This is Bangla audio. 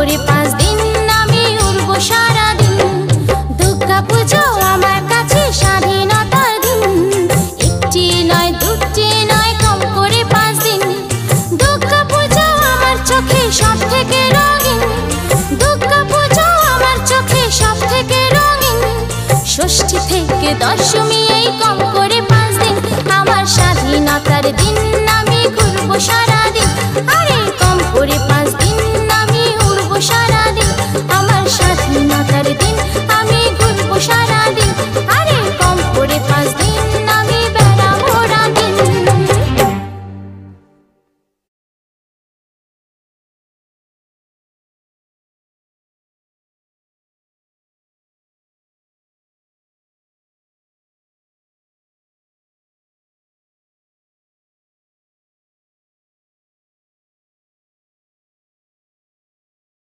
করে 5 দিন আমি উড়ব সারাদিন। দুর্গা পুজো আমার কাছে স্বাধীনতার দিন, একটি নয় দুটি নয় কম করে 5 দিন। দুর্গা পুজো আমার চোখে সব থেকে রঙিন, দুর্গা পুজো আমার চোখে সব থেকে রঙিন। ষষ্ঠী থেকে দশমী এই কম করে 5 দিন, আমার স্বাধীনতার দিন আমি ঘুরবো সারাদিন। আরে